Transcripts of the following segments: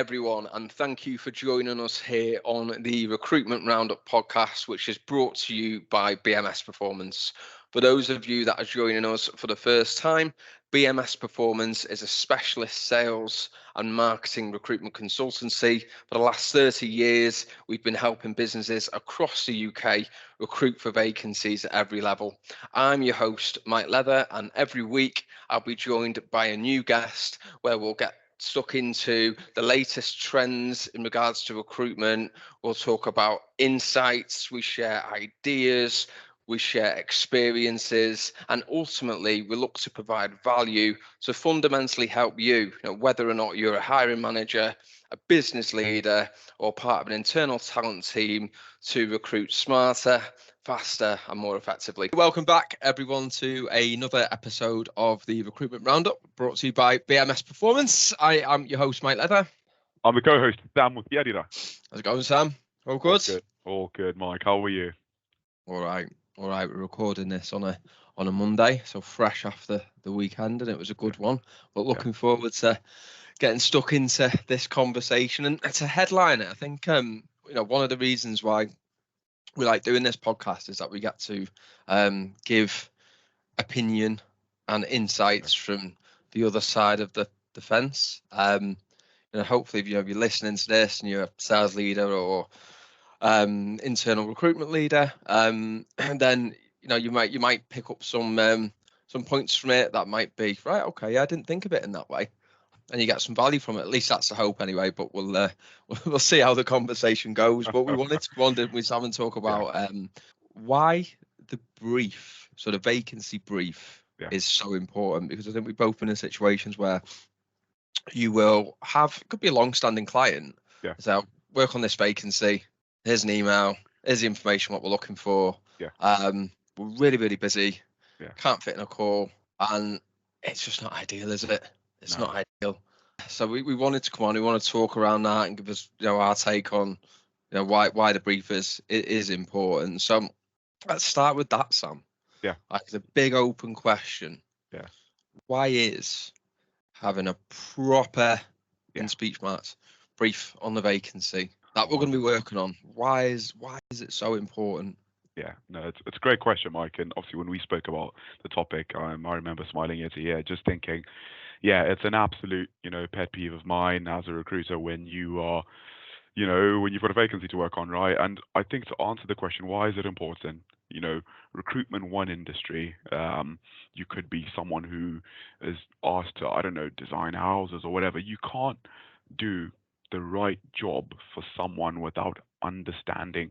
everyone, and thank you for joining us here on the Recruitment Roundup podcast, which is brought to you by BMS Performance. For those of you that are joining us for the first time, BMS Performance is a specialist sales and marketing recruitment consultancy. For the last 30 years, we've been helping businesses across the UK recruit for vacancies at every level. I'm your host, Mike Leather, and every week I'll be joined by a new guest where we'll get stuck into the latest trends in regards to recruitment. We'll talk about insights, we share ideas, we share experiences, and ultimately we look to provide value to fundamentally help you, whether or not you're a hiring manager, a business leader, or part of an internal talent team, to recruit smarter, faster, and more effectively. Welcome back, everyone, to another episode of the Recruitment Roundup, brought to you by BMS Performance. I am your host, Mike Leather. I'm the co-host, Sam with the editor. How's it going, Sam? All good? All good, Mike. How are you? All right. We're recording this on a Monday, so fresh after the weekend, and it was a good one. But looking forward to getting stuck into this conversation. And to headline it, I think one of the reasons why we like doing this podcast is that we get to give opinion and insights from the other side of the fence. Hopefully, if you're listening to this and you're a sales leader or internal recruitment leader, and then you might pick up some points from it that might be right. Okay, I didn't think of it in that way, and you get some value from it. At least that's the hope, anyway. But we'll see how the conversation goes. But we wanted to go on, didn't we, Sam, and talk about why the brief, so the vacancy brief, is so important, because I think we've both been in situations where you will have, could be a long-standing client. So work on this vacancy. Here's an email. Here's the information, what we're looking for. We're really, really busy. Can't fit in a call. And it's just not ideal, is it? It's not ideal. So we wanted to come on. We want to talk around that and give us, our take on, why the brief is important. So let's start with that, Sam. Like the big open question. Why is having a proper, in speech marks, brief on the vacancy that we're going to be working on, why is it so important? It's a great question, Mike. And obviously, when we spoke about the topic, I remember smiling ear to ear, just thinking, it's an absolute, pet peeve of mine as a recruiter when you are, when you've got a vacancy to work on, right? And I think to answer the question, why is it important? Recruitment, one industry. You could be someone who is asked to, design houses or whatever. You can't do the right job for someone without understanding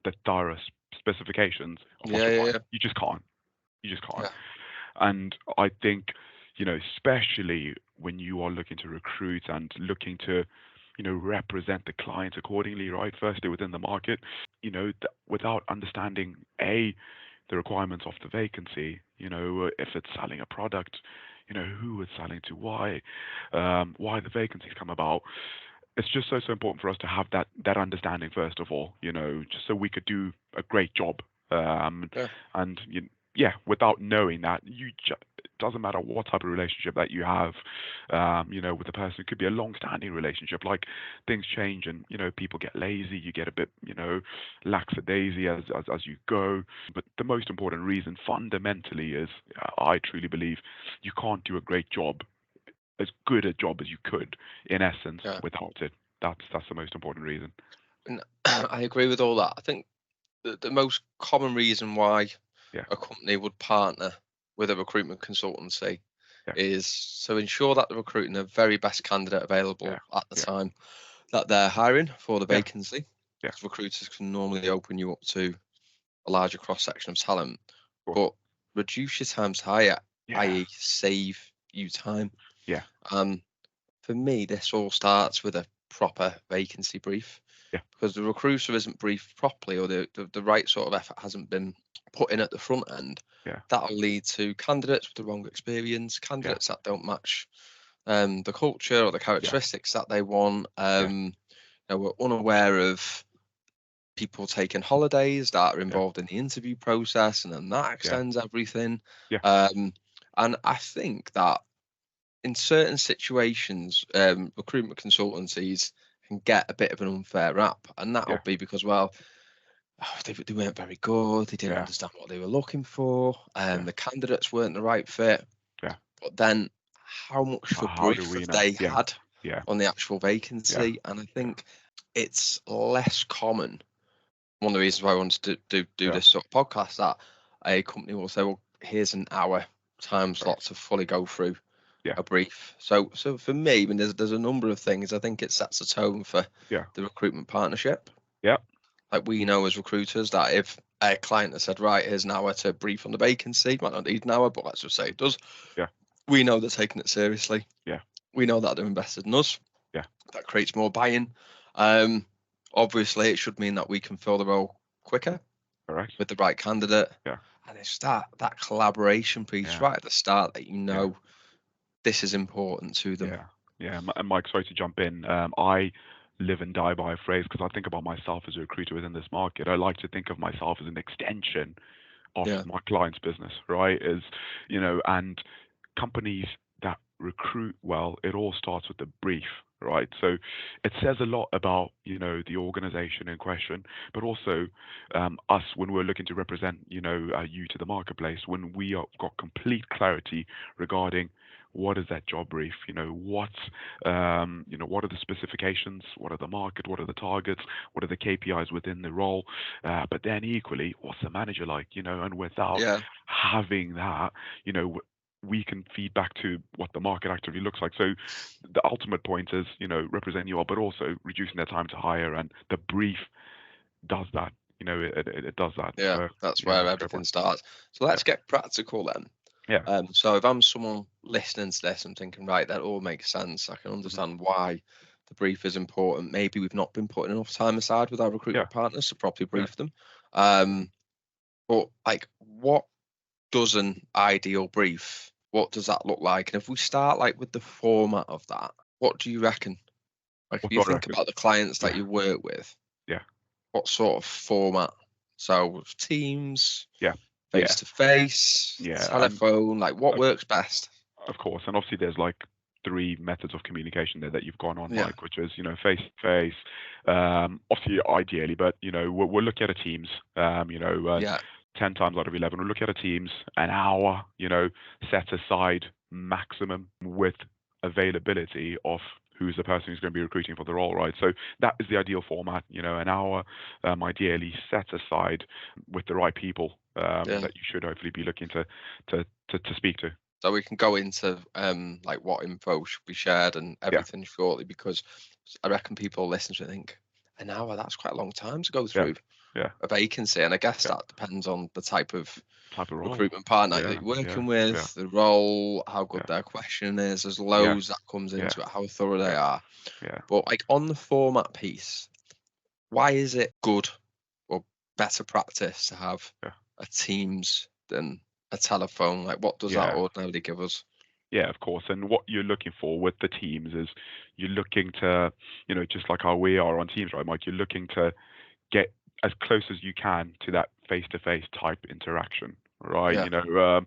the thorough specifications of what you want. You just can't. And I think, especially when you are looking to recruit and looking to, represent the client accordingly, right? Firstly, within the market, without understanding the requirements of the vacancy, if it's selling a product, who it's selling to, why the vacancies come about. It's just so important for us to have that understanding first of all, just so we could do a great job. And without knowing that, it doesn't matter what type of relationship that you have, with the person. It could be a long-standing relationship. Like, things change, and people get lazy. You get a bit, lackadaisy as you go. But the most important reason, fundamentally, is I truly believe you can't do a great job, as good a job as you could, in essence, without it. That's the most important reason. And I agree with all that. I think the most common reason why a company would partner with a recruitment consultancy is to ensure that they're recruiting the very best candidate available at the time that they're hiring for the vacancy. Because recruiters can normally open you up to a larger cross-section of talent, but reduce your time to hire, i.e. save you time. For me, this all starts with a proper vacancy brief, because the recruiter isn't briefed properly, or the right sort of effort hasn't been put in at the front end. That'll lead to candidates with the wrong experience, candidates that don't match the culture or the characteristics that they want. We're unaware of people taking holidays that are involved in the interview process, and then that extends everything. And I think that in certain situations, recruitment consultancies can get a bit of an unfair rap, and that'll Yeah. be because, well, they weren't very good. They didn't Yeah. understand what they were looking for, and Yeah. the candidates weren't the right fit. Yeah. But then, how much of a How do brief we have know? they Yeah. had Yeah. on the actual Yeah. vacancy? And I Yeah. think it's less common. One of the reasons why I wanted to do Yeah. this sort of podcast, that a company will say, well, here's an hour time Yeah. slot to fully go through Yeah. a brief. So for me, I mean, there's a number of things. I think it sets a tone for Yeah. the recruitment partnership. Yeah. Like, we know as recruiters that if a client has said, right, here's an hour to brief on the vacancy, might not need an hour, but let's just say it does. Yeah. We know they're taking it seriously. Yeah. We know that they're invested in us. Yeah. That creates more buy-in. Obviously, it should mean that we can fill the role quicker Correct. with the right candidate. Yeah. And it's that collaboration piece Yeah. right at the start that Yeah. this is important to them. Yeah. Yeah. And Mike, sorry to jump in. I live and die by a phrase because I think about myself as a recruiter within this market. I like to think of myself as an extension of Yeah. my client's business, right? And companies that recruit well, it all starts with the brief, right? So it says a lot about, the organization in question, but also us when we're looking to represent, you to the marketplace, when we have got complete clarity regarding what is that job brief, what are the specifications, what are the market, what are the targets, what are the KPIs within the role, but then equally, what's the manager like, and without Yeah. having that, we can feed back to what the market actively looks like. So the ultimate point is, representing you all, but also reducing their time to hire, and the brief does that. It does that. Yeah. So That's yeah, where fair everything point. starts. So Yeah, let's get practical then. yeah, So if I'm someone listening to this, I'm thinking, right, that all makes sense. I can understand why the brief is important. Maybe we've not been putting enough time aside with our yeah, recruitment partners to properly yeah. brief them. But like, what does an ideal brief? What does that look like? And if we start like with the format of that, what do you reckon? Like, if What you do I think reckon? about the clients that Yeah, you work with, yeah, what sort of format? So Teams, yeah, face yeah, to face, yeah. And telephone, like what of, works best? of course, and obviously there's like three methods of communication there that you've gone on, Yeah. Mike, which is face to face, obviously ideally, but we're looking at a Teams, Yeah. 10 times out of 11, we'll look at a Teams, an hour, set aside maximum with availability of who's the person who's going to be recruiting for the role, right? So that is the ideal format, an hour, ideally set aside with the right people Yeah. that you should hopefully be looking to speak to. So we can go into like what info should be shared and Yeah, everything shortly, because I reckon people listen to it and think an hour, that's quite a long time to go yeah, through yeah, a vacancy. And I guess yeah. that depends on the type of Type of role. recruitment partner that Yeah, you're yeah, working yeah, with, the role, how good yeah, their question is. There's yeah, loads that comes yeah, into it, how thorough they yeah, are. yeah, But like on the format piece, why is it good or better practice to have yeah, a Teams than a telephone? Like, what does that yeah. ordinarily give us? Yeah, of course. And what you're looking for with the teams is you're looking to, just like how we are on Teams, right, Mike? You're looking to get as close as you can to that face-to-face type interaction, right? Yeah.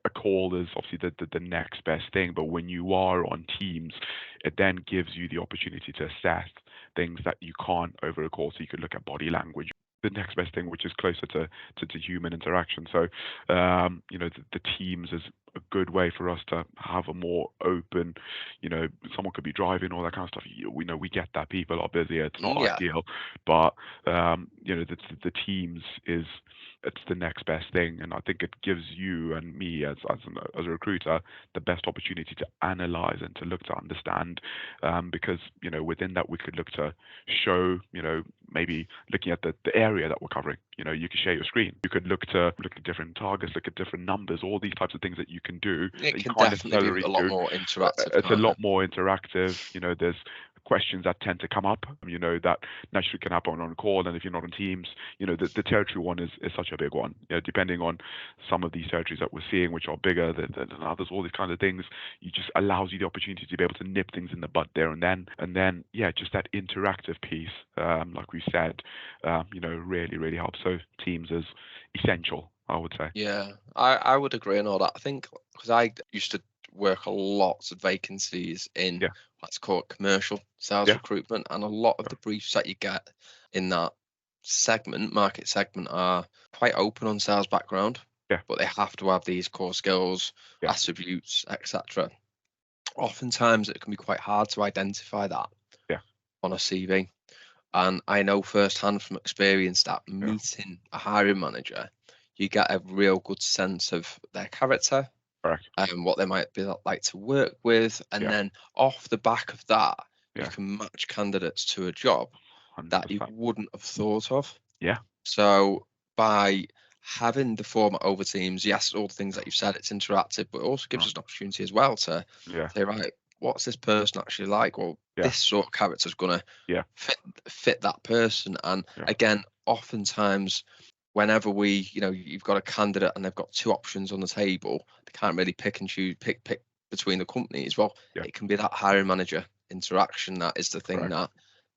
A call is obviously the next best thing, but when you are on Teams, it then gives you the opportunity to assess things that you can't over a call. So you could look at body language, the next best thing, which is closer to human interaction. So, the Teams is a good way for us to have a more open, someone could be driving, all that kind of stuff. We know we get that people are busy. It's not Yeah. ideal, but the Teams is it's the next best thing, and I think it gives you and me as a recruiter the best opportunity to analyze and to look to understand, because within that we could look to show, maybe looking at the area that we're covering. You could share your screen. You could look at different targets, look at different numbers, all these types of things that you can do It that you can can't definitely be necessarily a lot do. more interactive, It's a can't lot it? more interactive. There's questions that tend to come up, that naturally can happen on a call. And if you're not on Teams, the territory one is such a big one. Depending on some of these territories that we're seeing, which are bigger than others, all these kinds of things, it just allows you the opportunity to be able to nip things in the bud there and then. And then, just that interactive piece, like we said, really, really helps. So Teams is essential, I would say. Yeah, I would agree on all that. I think because I used to work a lot of vacancies in Yeah. let's call it commercial sales Yeah. recruitment, and a lot of the briefs that you get in that market segment, are quite open on sales background. Yeah. But they have to have these core skills, Yeah. attributes, etc. Oftentimes it can be quite hard to identify that Yeah. on a CV. And I know firsthand from experience that Yeah. meeting a hiring manager, you get a real good sense of their character Correct. and what they might be like to work with. And Yeah. then off the back of that, you Yeah. can match candidates to a job that you 100%. wouldn't have thought of. Yeah. So by having the format over Teams, yes, all the things that you've said, it's interactive, but it also gives us an opportunity as well to Yeah. say, right, what's this person actually like? Well, Yeah. this sort of character is going to Yeah. fit that person. And Yeah. again, oftentimes, whenever you've got a candidate and they've got two options on the table, they can't really pick and choose, pick between the companies. Well, Yeah. it can be that hiring manager interaction that is the thing Correct. that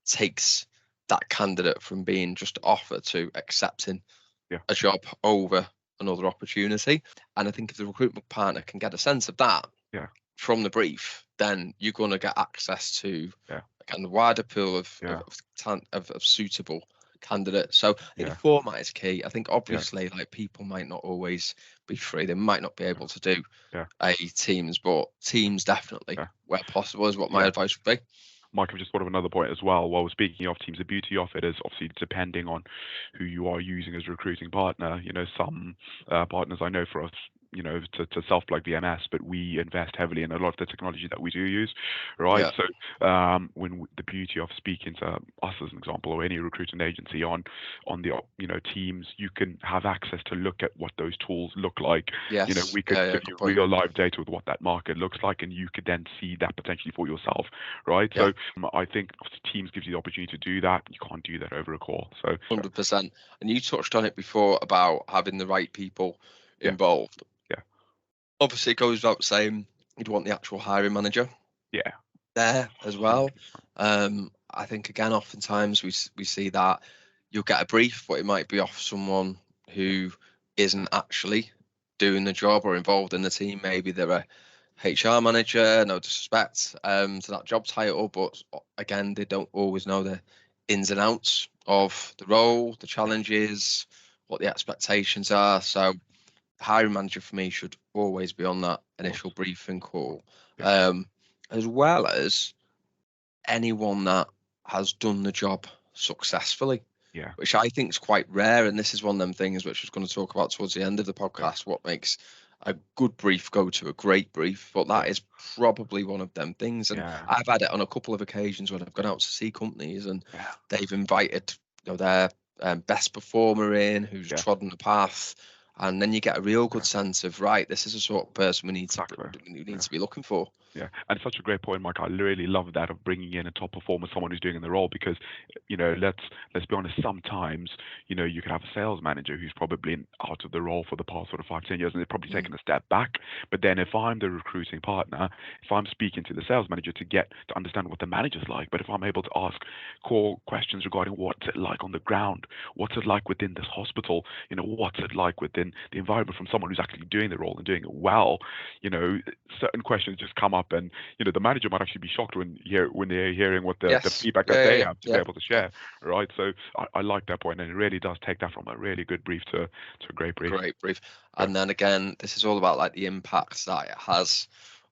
takes that candidate from being just offer to accepting Yeah. a job over another opportunity. And I think if the recruitment partner can get a sense of that Yeah. from the brief, then you're going to get access to Yeah. a kind of wider pool Yeah. of suitable candidates. So I think Yeah. the format is key. I think Yeah. obviously like people might not always be free. They might not be able to do Yeah. a Teams, but Teams definitely Yeah. where possible is what my Yeah. advice would be. Mike, I've just thought of another point as well. While speaking of Teams, the beauty of it is obviously depending on who you are using as a recruiting partner. Some partners I know for us, to self like BMS, but we invest heavily in a lot of the technology that we do use, right? Yeah. So the beauty of speaking to us as an example, or any recruiting agency on the Teams, you can have access to look at what those tools look like. Yes. We could Yeah. give Good you point. real live data with what that market looks like, and you could then see that potentially for yourself, right? Yeah. So I think Teams gives you the opportunity to do that. You can't do that over a call. So 100%. And you touched on it before about having the right people yeah, involved. yeah, Obviously, it goes without saying you'd want the actual hiring manager yeah, there as well. I think again, oftentimes we see that you'll get a brief, but it might be off someone who isn't actually doing the job or involved in the team. Maybe they're a HR manager, no disrespect to that job title, but again, they don't always know the ins and outs of the role, the challenges, what the expectations are. So the hiring manager for me should always be on that initial briefing call, yeah, as well as anyone that has done the job successfully, yeah, which I think is quite rare. And this is one of them things which I was going to talk about towards the end of the yeah, podcast. What makes a good brief go to a great brief? But that yeah, is probably one of them things. And yeah, I've had it on a couple of occasions when I've gone out to see companies and yeah, they've invited their best performer in who's yeah, trodden the path. And then you get a real good yeah, sense of, right, this is the sort of person we need exactly. Yeah. to be looking for. Yeah, and it's such a great point, Mike. I really love that of bringing in a top performer, someone who's doing in the role, because let's be honest. Sometimes you can have a sales manager who's probably out of the role for the past sort of 5-10 years, and they've probably taken a step back. But then if I'm the recruiting partner, if I'm speaking to the sales manager to understand what the manager's like, but if I'm able to ask core questions regarding what's it like on the ground, what's it like within this hospital, what's it like within the environment from someone who's actually doing the role and doing it well, certain questions just come up, and the manager might actually be shocked when they're hearing what the Yes. feedback that Yeah. they Yeah. have to be Yeah. able to share, right? So I like that point, and it really does take that from a really good brief to a great brief. Great brief. Yeah. And then again, this is all about like the impact that it has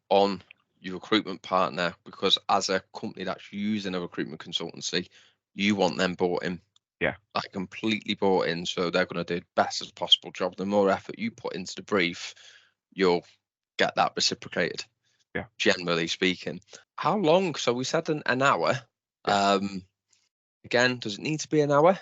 on your recruitment partner, because as a company that's using a recruitment consultancy, you want them bought in. Yeah. Like completely bought in, so they're going to do the best as possible job. The more effort you put into the brief, you'll get that reciprocated. Yeah. Generally speaking. How long? So we said an hour. Yeah. Again, does it need to be an hour?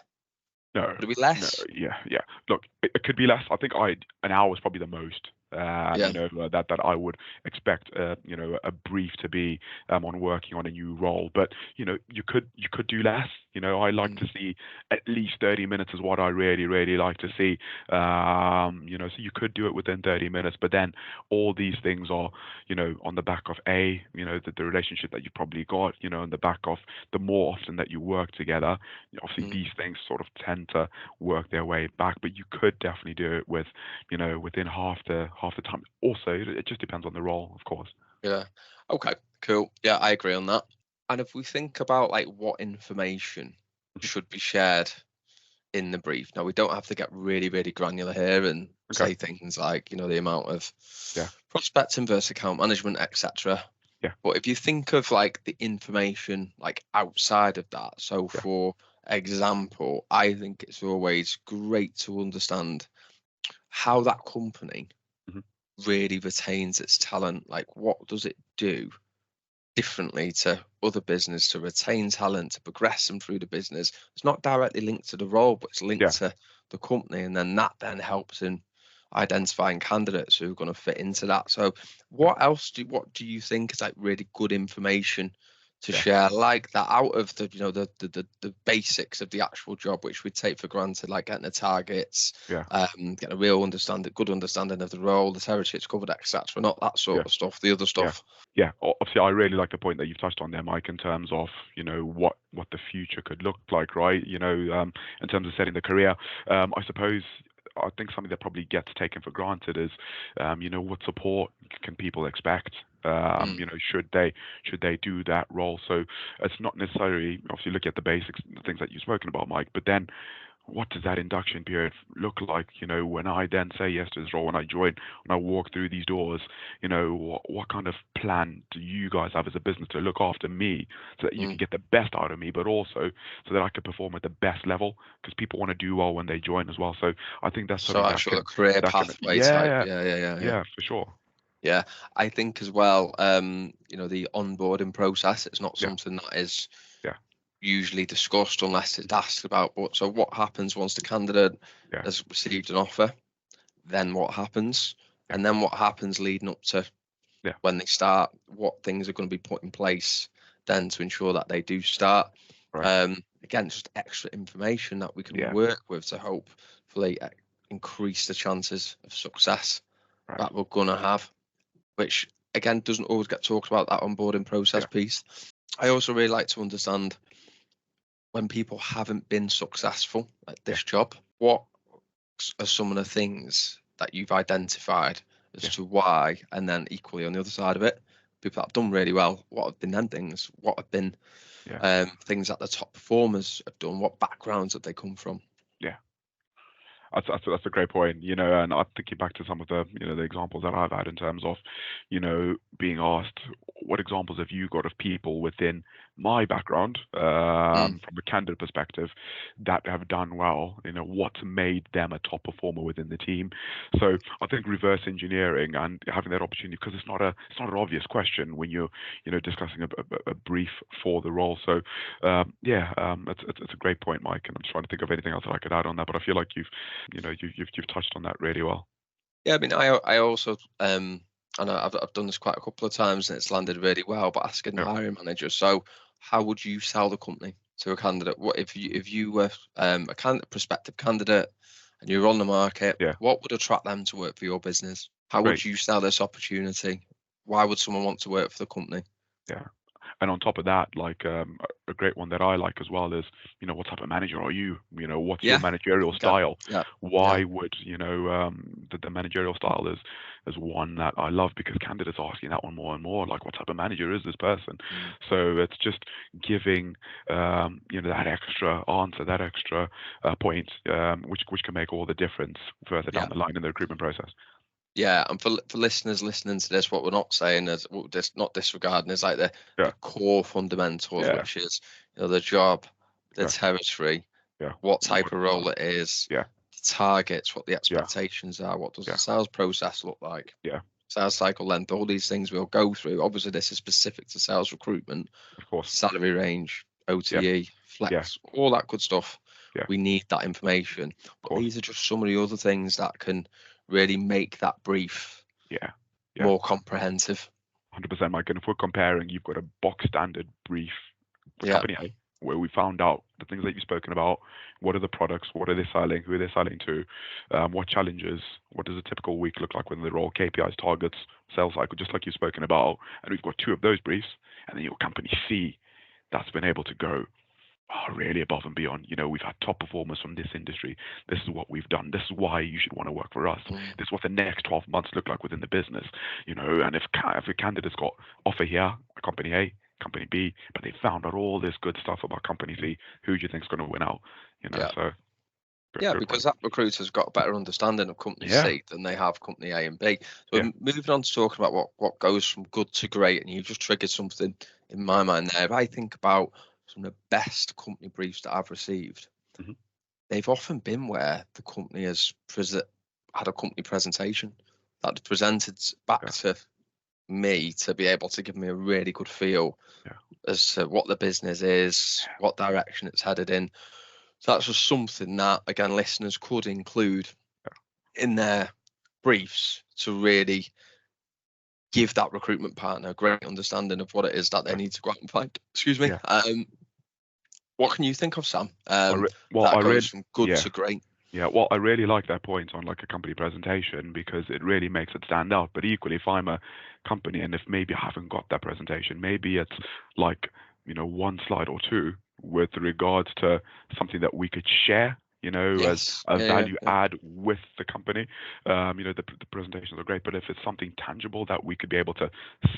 No. Would it be No. less? Yeah. Yeah. Look, it could be less. I think an hour is probably the most. Yeah. That I would expect. A brief to be on working on a new role, but you could do less. I like to see at least 30 minutes is what I really really like to see. So you could do it within 30 minutes, but then all these things are on the back of the relationship that you probably got, on the back of the more often that you work together. Obviously these things sort of tend to work their way back, but you could definitely do it with within half the half the time. Also, it just depends on the role, of course. Yeah. Okay. Cool. Yeah, I agree on that. And if we think about like what information Mhm. should be shared in the brief, now we don't have to get really, really granular here and Okay. say things like, the amount of Yeah. prospecting versus account management, etc. Yeah. But if you think of like the information like outside of that, so Yeah. for example, I think it's always great to understand how that company Mhm. really retains its talent. Like, what does it do differently to other business to retain talent, to progress them through the business? It's not directly linked to the role, but it's linked Yeah. to the company, and then that then helps in identifying candidates who are going to fit into that. So Yeah. what do you think is like really good information to Yeah. share like that, out of the the basics of the actual job, which we take for granted, like getting the targets, Yeah. getting a good understanding of the role, the territory it's covered, etc. Not that sort Yeah. of stuff, the other Yeah. stuff. Yeah. Obviously, I really like the point that you've touched on there, Mike, in terms of, what the future could look like, right? In terms of setting the career. I suppose I think something that probably gets taken for granted is, what support can people expect? Mm, Should they do that role? So it's not necessarily, obviously, look at the basics, the things that you've spoken about, Mike, but then what does that induction period look like? When I then say yes to this role, when I join, when I walk through these doors, what kind of plan do you guys have as a business to look after me so that you can mm. get the best out of me, but also so that I can perform at the best level? Because people want to do well when they join as well. So I think that's So something that actual can career pathway yeah, type. yeah, Yeah. yeah, for sure. Yeah, I think as well, the onboarding process, it's not Yeah, something that is yeah, usually discussed unless it's asked about. But so what happens once the candidate yeah, has received an offer? Then what happens? yeah, And then what happens leading up to yeah. when they start? What things are going to be put in place then to ensure that they do start? Right. Again, just extra information that we can Yeah, work with to hopefully increase the chances of success right. that we're going to have, which again doesn't always get talked about, that onboarding process Yeah, piece. I also really like to understand when people haven't been successful at yeah, this job, what are some of the things that you've identified as yeah, to why, and then equally on the other side of it, people that have done really well, what have been them things? What have been yeah, things that the top performers have done? What backgrounds have they come from? yeah. That's a great point, and I'm thinking back to some of the examples that I've had in terms of, being asked, what examples have you got of people within my background, Mm, from a candidate perspective, that have done well, what's made them a top performer within the team. So I think reverse engineering and having that opportunity, because it's not an obvious question when you're, discussing a brief for the role. So it's a great point, Mike, and I'm just trying to think of anything else that I could add on that, but I feel like you've touched on that really well. yeah, I mean, I also and I've done this quite a couple of times and it's landed really well. But asking the Yeah. hiring manager, so how would you sell the company to a candidate? What if you were prospective candidate and you're on the market? Yeah. What would attract them to work for your business? How would Great. you sell this opportunity? Why would someone want to work for the company? Yeah. And on top of that, like, a great one that I like as well is, what type of manager are you? What's your Yeah, managerial okay, style? yeah, yeah, Why would, the managerial style is one that I love, because candidates are asking that one more and more, like, what type of manager is this person? mm, So it's just giving, that extra answer, that extra point, which can make all the difference further yeah. down the line in the recruitment process. Yeah, and for listeners listening to this, what we're not saying is not disregarding is like the Yeah. core fundamentals, Yeah. which is the job, the Yeah. territory, Yeah. what What type of it's role about. it is, Yeah. the targets, what the Yeah. expectations are, what does the Yeah. sales process look like, Yeah. sales cycle length, all these things we'll go through. Obviously, this is specific to sales recruitment, Of course. salary range, Yeah. OTE, Yeah. flex, all that good stuff. Yeah. We need that information, Of but course. these are just some of the other things that can really make that brief Yeah. Yeah. more comprehensive. 100%, Mike. And if we're comparing, you've got a box standard brief for Yeah. company A, where we found out the things that you've spoken about. What are the products? What are they selling? Who are they selling to? What challenges? What does a typical week look like when they're all KPIs, targets, sales cycle, just like you've spoken about? And we've got two of those briefs, and then your company C that's been able to go are really above and beyond. We've had top performers from this industry. This is what we've done. This is why you should want to work for us. Mm. This is what the next 12 months look like within the business. And if a candidate's got offer here, company A, company B, but they found out all this good stuff about company C, who do you think's going to win out? Yeah. So Yeah, good because point. that recruiter's got a better understanding of company Yeah, C than they have company A and B. So yeah, moving on to talking about what goes from good to great, and you just triggered something in my mind there. If I think about some of the best company briefs that I've received, hmm they've often been where the company has had a company presentation that they presented back yeah, to me to be able to give me a really good feel yeah, as to what the business is, what direction it's headed in. So that's just something that, again, listeners could include in their briefs to really give that recruitment partner a great understanding of what it is that they yeah, need to go out and find. Excuse me. yeah. What can you think of, Sam? Well, That goes from good yeah. to great. Yeah, well, I really like that point on like a company presentation because it really makes it stand out. But equally, if I'm a company and if maybe I haven't got that presentation, maybe it's like, one slide or two with regards to something that we could share, as Yes. a Yeah. value add with the company. The presentations are great, but if it's something tangible that we could be able to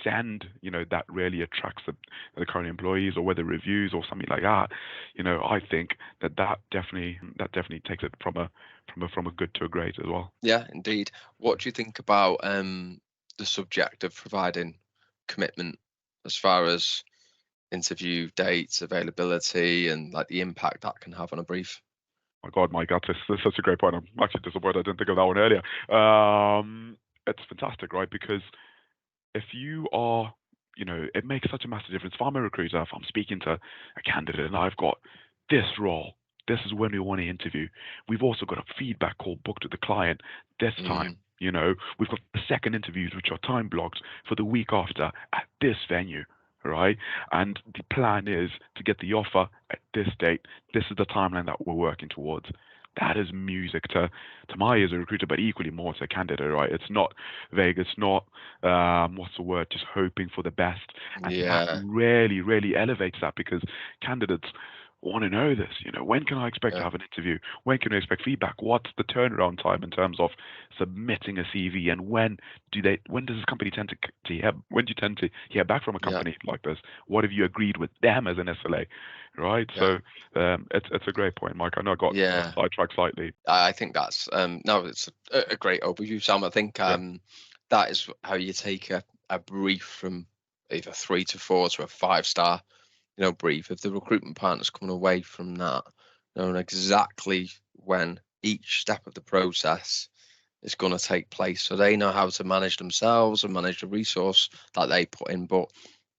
send, that really attracts the current employees or whether reviews or something like that, I think that definitely takes it from a good to a great as well. Yeah, indeed. What do you think about the subject of providing commitment as far as interview dates, availability, and like the impact that can have on a brief? My God, Mike, that's such a great point. I'm actually disappointed I didn't think of that one earlier. It's fantastic, right? Because if you are, it makes such a massive difference. If I'm a recruiter, if I'm speaking to a candidate and I've got this role, this is when we want to interview. We've also got a feedback call booked with the client this time. Mm, We've got the second interviews, which are time blocked for the week after at this venue, right? And the plan is to get the offer at this date. This is the timeline that we're working towards. That is music to my ears as a recruiter, but equally more as a candidate, right? It's not vague. It's not what's the word? Just hoping for the best, and that yeah. really, really elevates that because candidates want to know this. When can I expect to Yeah. have an interview? When can I expect feedback? What's the turnaround time in terms of submitting a CV? And when does this company tend to hear? When do you tend to hear back from a Yeah. company like this? What have you agreed with them as an SLA, right? Yeah. So it's a great point, Mike. I know I got Yeah. sidetracked slightly. I think that's no, it's a great overview, Sam. I think Yeah, that is how you take a brief from either 3 to 4 to a 5-star, brief. If the recruitment partner's coming away from that, knowing exactly when each step of the process is going to take place, so they know how to manage themselves and manage the resource that they put in. But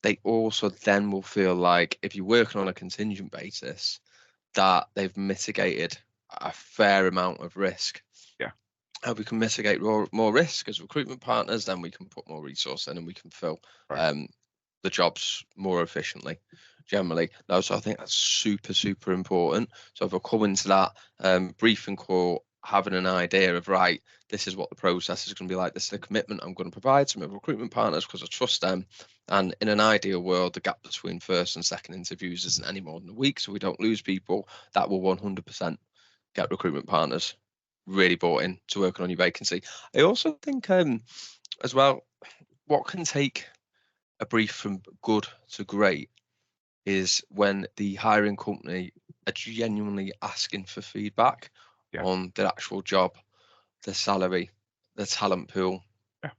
they also then will feel like if you're working on a contingent basis, that they've mitigated a fair amount of risk. yeah, How we can mitigate more risk as recruitment partners, then we can put more resource in and we can fill right. um, the jobs more efficiently. Generally, no. So I think that's super, super important. So if I come into that briefing call, having an idea of right, this is what the process is going to be like. This is the commitment I'm going to provide to my recruitment partners because I trust them. And in an ideal world, the gap between first and second interviews isn't any more than a week, so we don't lose people. That will 100% get recruitment partners really bought in to working on your vacancy. I also think as well, what can take a brief from good to great is when the hiring company are genuinely asking for feedback Yeah, on the actual job, the salary, the talent pool, yeah,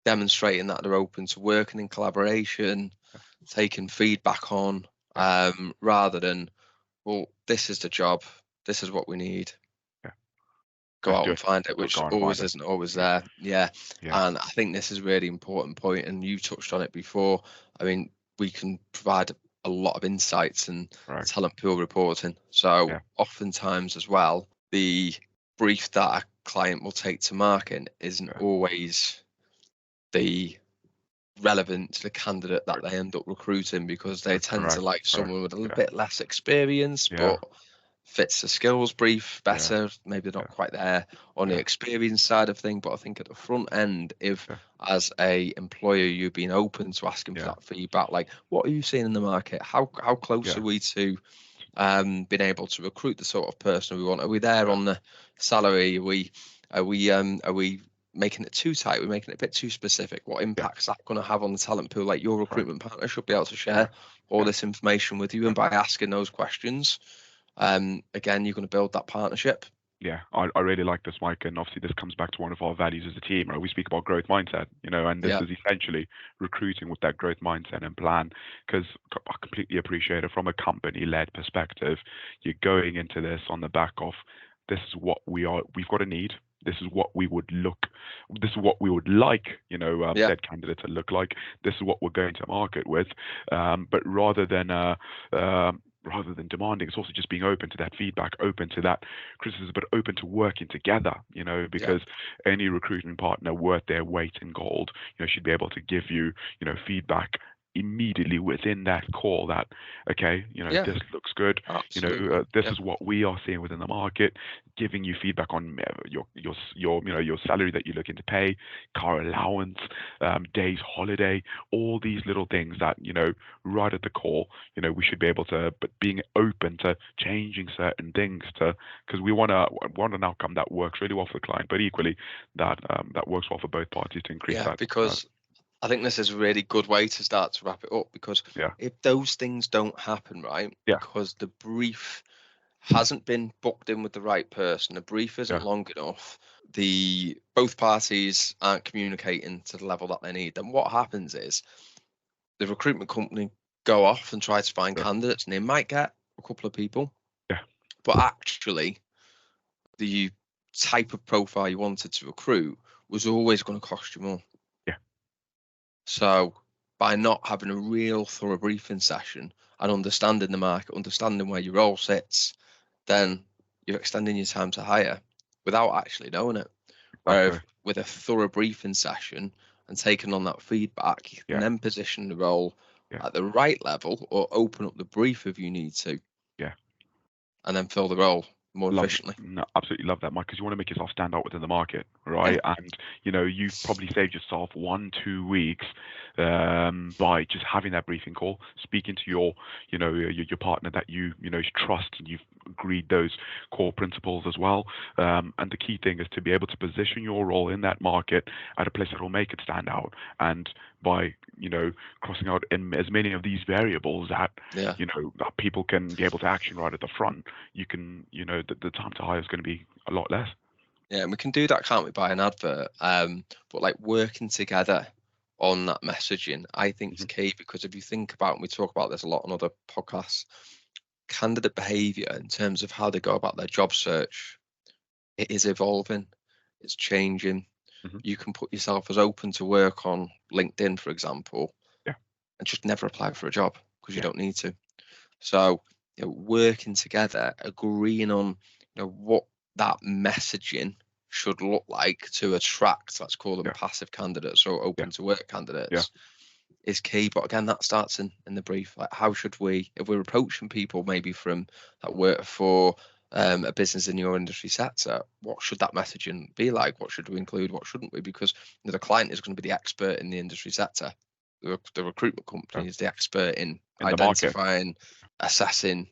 demonstrating that they're open to working in collaboration, yeah, taking feedback on, yeah. rather than, well, this is the job, this is what we need, Yeah. go Let's out do and it. find it, Let's which go and always find it. isn't always Yeah, there. Yeah. yeah, And I think this is a really important point, and you touched on it before. I mean, we can provide a lot of insights and right. talent pool reporting. So Yeah, oftentimes as well, the brief that a client will take to market isn't yeah, always the relevant to the candidate that right. they end up recruiting, because they tend to Correct, like correct. someone with a little Yeah, bit less experience, yeah, but fits the skills brief better. Maybe they're not quite there on the experience side of thing, but I think at the front end, if as a employer you've been open to asking for that feedback, like what are you seeing in the market? How close are we to being able to recruit the sort of person we want? Are we there on the salary? Are we making it too tight? We're making it a bit too specific. What impact is that going to have on the talent pool? Like your recruitment partner should be able to share all this information with you, and by asking those questions, again, you're going to build that partnership. Yeah, I really like this, Mike, and obviously this comes back to one of our values as a team, right? We speak about growth mindset, and this is essentially recruiting with that growth mindset and plan, because I completely appreciate it from a company-led perspective. You're going into this on the back of, this is what we've got a need. This is what we would like, said candidate to look like. This is what we're going to market with. But rather than demanding, it's also just being open to that feedback, open to that criticism, but open to working together, because any recruitment partner worth their weight in gold, should be able to give you, feedback immediately within that call that, okay, this looks good. This is what we are seeing within the market, giving you feedback on your salary that you're looking to pay, car allowance, days holiday, all these little things that, right at the call, we should be able to, but being open to changing certain things because we want an outcome that works really well for the client, but equally that works well for both parties to increase that. Because I think this is a really good way to start to wrap it up, because if those things don't happen, right, because the brief hasn't been booked in with the right person, the brief isn't long enough, both parties aren't communicating to the level that they need, then what happens is the recruitment company go off and try to find candidates, and they might get a couple of people, but actually the type of profile you wanted to recruit was always going to cost you more. So by not having a real thorough briefing session and understanding the market, understanding where your role sits, then you're extending your time to hire without actually knowing it. Whereas with a thorough briefing session and taking on that feedback, you can then position the role at the right level, or open up the brief if you need to, and then fill the role more efficiently. No, absolutely love that, Mike, because you want to make yourself stand out within the market, right? And you've probably saved yourself 1-2 weeks by just having that briefing call, speaking to your partner that you trust, and you've agreed those core principles as well. And the key thing is to be able to position your role in that market at a place that will make it stand out, and by crossing out in as many of these variables that that people can be able to action right at the front, you can the time to hire is going to be a lot less. Yeah, and we can do that, can't we, by an advert? But like working together on that messaging, I think is key, because if you think about, and we talk about this a lot on other podcasts, candidate behavior in terms of how they go about their job search, it is evolving, it's changing. You can put yourself as open to work on LinkedIn, for example, and just never apply for a job because you don't need to. So working together, agreeing on what that messaging should look like to attract, let's call them passive candidates or open to work candidates, is key. But again, that starts in the brief. Like, how should we, if we're approaching people maybe from that work for a business in your industry sector, what should that messaging be like? What should we include? What shouldn't we? Because the client is going to be the expert in the industry sector. The recruitment company is the expert in identifying, assessing,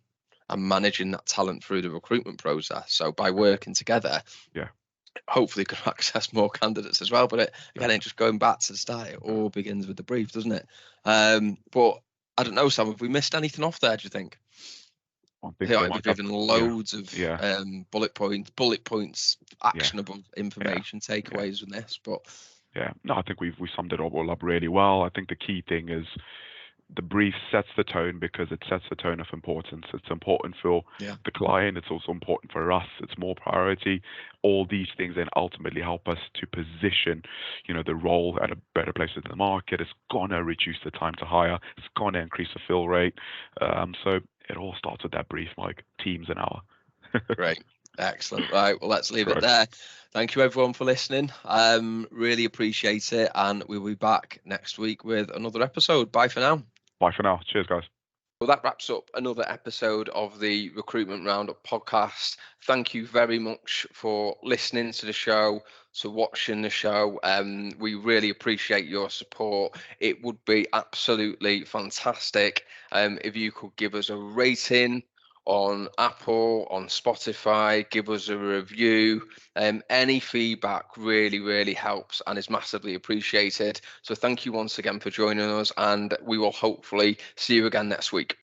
and managing that talent through the recruitment process. So by working together, hopefully you can access more candidates as well. But again, just going back to the start, it all begins with the brief, doesn't it? But I don't know, Sam, have we missed anything off there, do you think? We've given loads of bullet points, actionable information, takeaways with this. But I think we summed it all up really well. I think the key thing is the brief sets the tone, because it sets the tone of importance. It's important for the client. It's also important for us. It's more priority. All these things then ultimately help us to position, the role at a better place in the market. It's gonna reduce the time to hire. It's gonna increase the fill rate. So it all starts with that brief, Mike. Teams an hour. Great. Excellent. Right. Well, let's leave it there. Thank you, everyone, for listening. Really appreciate it. And we'll be back next week with another episode. Bye for now. Bye for now. Cheers, guys. Well, that wraps up another episode of the Recruitment Roundup podcast. Thank you very much for listening to the show, to watching the show. We really appreciate your support. It would be absolutely fantastic if you could give us a rating on Apple, on Spotify, give us a review. Any feedback really helps and is massively appreciated. So thank you once again for joining us, and we will hopefully see you again next week.